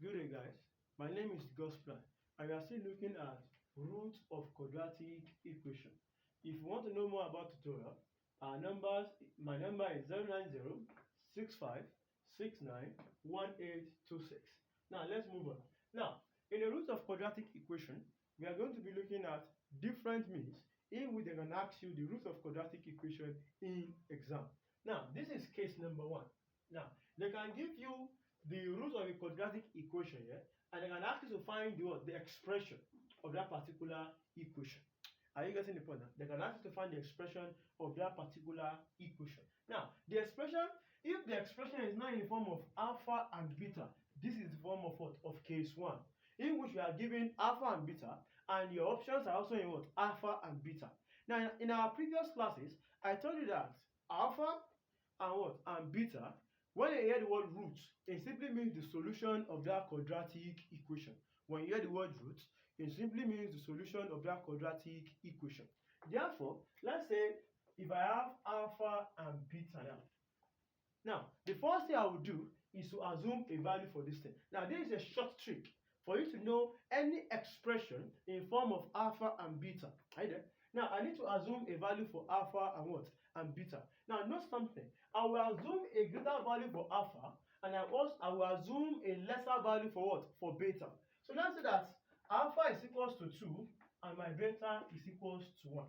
Good day, guys. My name is Gospel, and we are still looking at roots of quadratic equation. If you want to know more about tutorial, my number is 09065691826. Now let's move on. Now, in the roots of quadratic equation, we are going to be looking at different means in which they can ask you the roots of quadratic equation in exam. Now, this is case number one. Now, they can give you the root of a quadratic equation, yeah, and they can ask you to find the expression of that particular equation. Are you getting the point now? They can ask you to find the expression of that particular equation. Now, the expression, if the expression is not in the form of alpha and beta, this is the form of what? Of case 1, in which we are given alpha and beta, and your options are also in what? Alpha and beta. Now, in our previous classes, I told you that alpha and what? And beta, when you hear the word root, it simply means the solution of that quadratic equation. When you hear the word root, it simply means the solution of that quadratic equation. Therefore, let's say if I have alpha and beta now. Now, the first thing I will do is to assume a value for this thing. Now, this is a short trick for you to know any expression in form of alpha and beta. Right there? Now, I need to assume a value for alpha and what? And beta. Now, note something. I will assume a greater value for alpha, and I will assume a lesser value for what? For beta. So let's say that alpha is equals to 2 and my beta is equals to 1.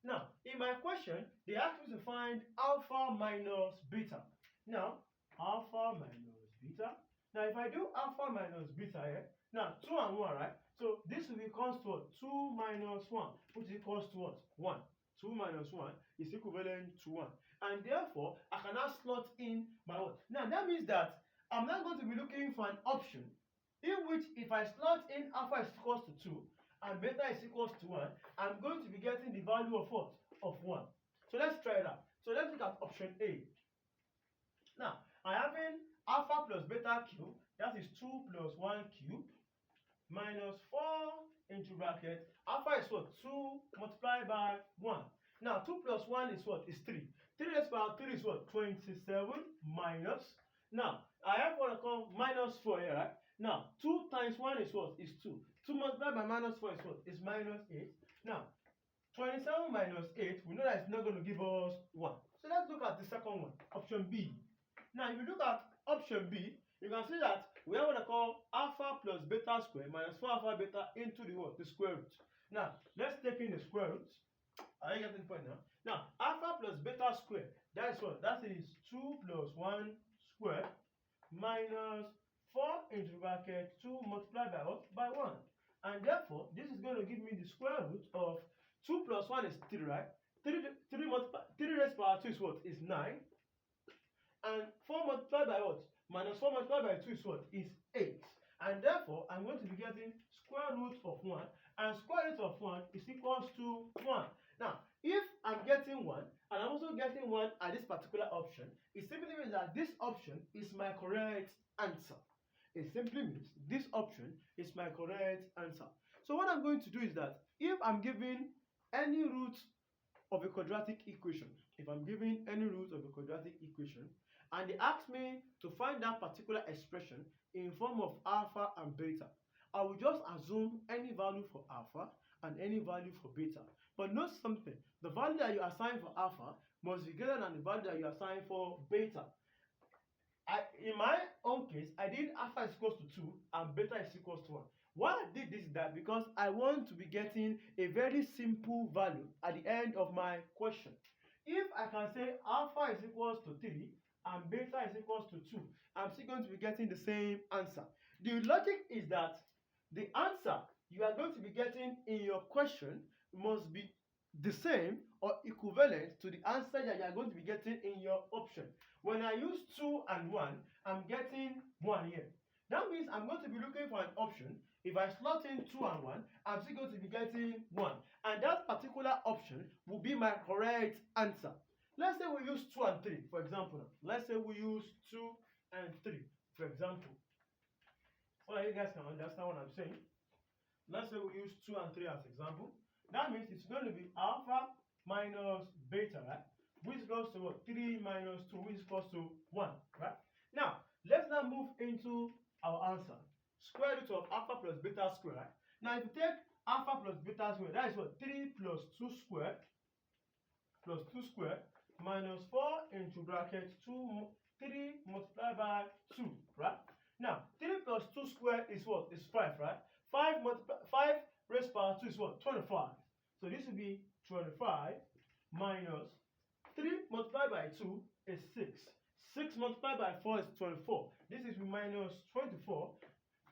Now, in my question, they asked me to find alpha minus beta. Now, alpha minus beta. Now, if I do alpha minus beta here, now 2 and 1, right? So this will be equals to what? 2 minus 1, which is equals to what? 1. 2 minus 1 is equivalent to 1. And therefore, I can now slot in my what? Now, that means that I'm not going to be looking for an option in which if I slot in alpha is equals to 2 and beta is equals to 1, I'm going to be getting the value of what? Of 1. So let's try that. So let's look at option A. Now, I have in alpha plus beta cube, that is 2 plus 1 cube, minus 4 into bracket. Alpha is what? 2 multiplied by 1. Now, 2 plus 1 is what? Is 3. 3 raised to power 3 is what? 27 minus. Now, I have what I call minus 4 here, right? Now, 2 times 1 is what? Is 2. 2 multiplied by minus 4 is what? Is minus 8. Now, 27 minus 8, we know that it's not going to give us 1. So let's look at the second one, option B. Now, if you look at option B, you can see that we have what I call alpha plus beta square minus 4 alpha beta into the what? The square root. Now, let's take in the square root. Are you getting the point now? Now, alpha plus beta square, that is what? That is 2 plus 1 square minus 4 into bracket 2 multiplied by what? By 1. And therefore, this is going to give me the square root of 2 plus 1 is 3, right? 3 raised to power 2 is what? Is 9. And 4 multiplied by what? Minus 4 multiplied by 2 is what? Is 8. And therefore, I'm going to be getting square root of 1. And square root of 1 is equals to 1. Now, if I'm getting 1, and I'm also getting 1 at this particular option, it simply means that this option is my correct answer. It simply means this option is my correct answer. So what I'm going to do is that if I'm given any root of a quadratic equation, and they ask me to find that particular expression in form of alpha and beta, I will just assume any value for alpha and any value for beta. But note something, the value that you assign for alpha must be greater than the value that you assign for beta. In my own case, I did alpha is equals to 2 and beta is equals to 1. Why I did this is that because I want to be getting a very simple value at the end of my question. If I can say alpha is equals to 3 and beta is equals to 2, I'm still going to be getting the same answer. The logic is that the answer you are going to be getting in your question must be the same or equivalent to the answer that you are going to be getting in your option. When I use 2 and 1, I'm getting 1 here. That means I'm going to be looking for an option. If I slot in 2 and 1, I'm still going to be getting 1. And that particular option will be my correct answer. Let's say we use 2 and 3, for example. Let's say we use 2 and 3, for example. So that you guys can understand what I'm saying. Let's say we use 2 and 3 as example. That means it's going to be alpha minus beta, right? Which is equals to what? 3 minus 2, which is equals to 1, right? Now, let's now move into our answer. Square root of alpha plus beta squared. Now if you take alpha plus beta squared, that is what? 3 plus 2 squared minus 4 into bracket 3 multiplied by 2, right? Now 3 plus 2 squared is what? Is 5, right? 5 raised power 2 is what? 25. So this will be 25 minus 3 multiplied by 2 is 6. 6 multiplied by 4 is 24. This is minus 24.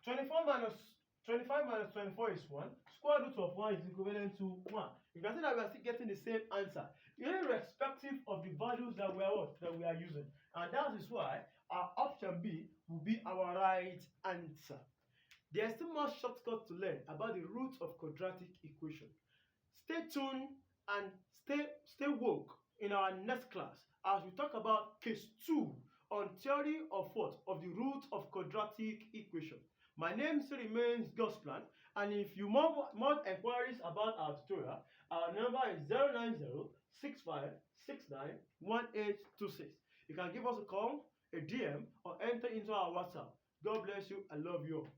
25 minus 24 is 1. Square root of 1 is equivalent to 1. You can see that we are still getting the same answer, irrespective of the values that we are using. And that is why our option B will be our right answer. There is still more shortcuts to learn about the roots of quadratic equation. Stay tuned and stay woke in our next class as we talk about case 2 on theory of what? Of the root of quadratic equation. My name still remains God's Plan, and if you want more enquiries about our tutorial, our number is 090-6569-1826. You can give us a call, a DM, or enter into our WhatsApp. God bless you. I love you all.